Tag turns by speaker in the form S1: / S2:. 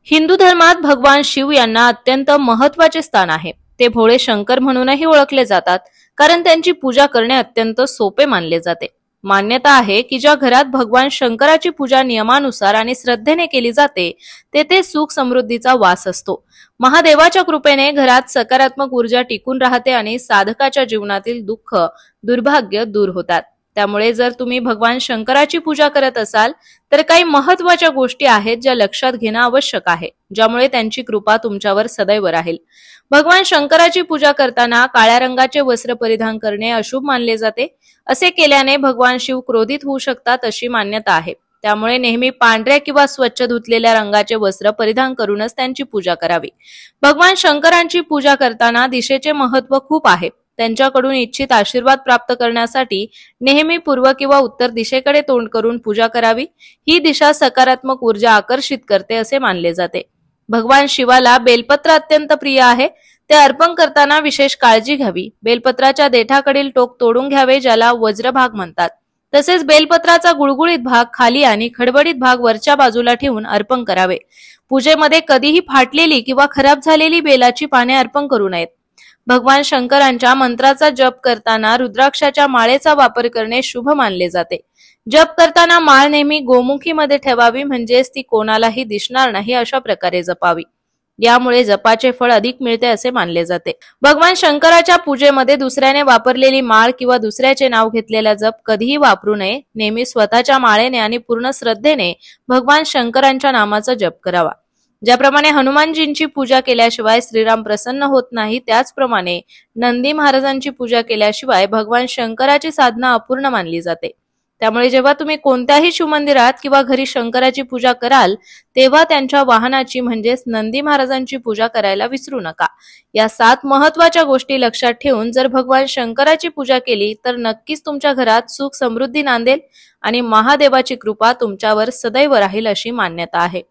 S1: हिंदू धर्मात भगवान शिव यांना अत्यंत महत्वाचे स्थान आहे। ते भोळे शंकर म्हणूनही ओळखले जातात, कारण त्यांची पूजा करणे अत्यंत सोपे मानले जाते। मान्यता आहे की ज्या घरात भगवान शंकराची पूजा नियमानुसार आणि श्रद्धेने केली जाते, तेथे सुख समृद्धीचा वास असतो। महादेवाच्या कृपेने घरात सकारात्मक ऊर्जा टिकून राहते आणि साधकाच्या जीवनातील दुःख, दुर्भाग्य दूर होतात। त्यामुळे जर तुम्ही भगवान शंकराची पूजा करत असाल तर काही महत्त्वाच्या गोष्टी आहेत ज्या लक्षात घेणं आवश्यक आहे, ज्यामुळे त्यांची कृपा तुमच्यावर सदैव राहील। भगवान शंकराची पूजा करताना काळ्या रंगाचे वस्त्र परिधान करणे अशुभ मानले जाते। असे केल्याने भगवान शिव क्रोधित होऊ शकतात अशी मान्यता आहे। त्यामुळे नेहमी पांढऱ्या किंवा स्वच्छ धुतलेल्या रंगाचे वस्त्र परिधान करूनच त्यांची पूजा करावी। भगवान शंकरांची पूजा करताना दिशेचे महत्त्व खूप आहे। त्यांच्याकडून इच्छित आशीर्वाद प्राप्त करण्यासाठी नेहमी पूर्व किंवा उत्तर दिशेकडे तोंड करून पूजा करावी। ही दिशा सकारात्मक ऊर्जा आकर्षित करते असे मानले जाते। भगवान शिवाला बेलपत्र अत्यंत प्रिय आहे। ते अर्पण करताना विशेष काळजी घ्यावी। बेलपत्राच्या देठाकडील टोक तोडून घ्यावे, ज्याला वज्रभाग म्हणतात। तसेच बेलपत्राचा गुळगुळीत भाग खाली आणि खडबडीत भाग वरच्या बाजूला ठेवून अर्पण करावे। पूजेमध्ये कधीही फाटलेली किंवा खराब झालेली बेलाची पाने अर्पण करू नयेत। भगवान शंकरांच्या मंत्राचा जप करताना रुद्राक्षाच्या माळेचा वापर करणे शुभ मानले जाते। जप करताना माळ नेहमी गोमुखीमध्ये ठेवावी, म्हणजेच ती कोणालाही दिसणार नाही अशा प्रकारे जपावी। यामुळे जपाचे फळ अधिक मिळते असे मानले जाते। भगवान शंकराच्या पूजेमध्ये दुसऱ्याने वापरलेली माळ किंवा दुसऱ्याचे नाव घेतलेला जप कधीही वापरू नये। नेहमी स्वतःच्या माळेने आणि पूर्ण श्रद्धेने भगवान शंकरांच्या नामाचा जप करावा। ज्याप्रमाणे हनुमानजींची पूजा केल्याशिवाय श्रीराम प्रसन्न होत नाही, त्याचप्रमाणे नंदी महाराजांची पूजा केल्याशिवाय भगवान शंकराची साधना अपूर्ण मानली जाते। त्यामुळे जेव्हा तुम्ही कोणत्याही शिवमंदिरात किंवा घरी शंकराची पूजा कराल, तेव्हा त्यांच्या वाहनाची म्हणजेच नंदी महाराजांची पूजा करायला विसरू नका। या 7 महत्त्वाच्या गोष्टी लक्षात ठेवून जर भगवान शंकराची पूजा केली तर नक्कीच तुमच्या घरात सुख समृद्धी नांदेल आणि महादेवाची कृपा तुमच्यावर सदैव राहील अशी मान्यता आहे।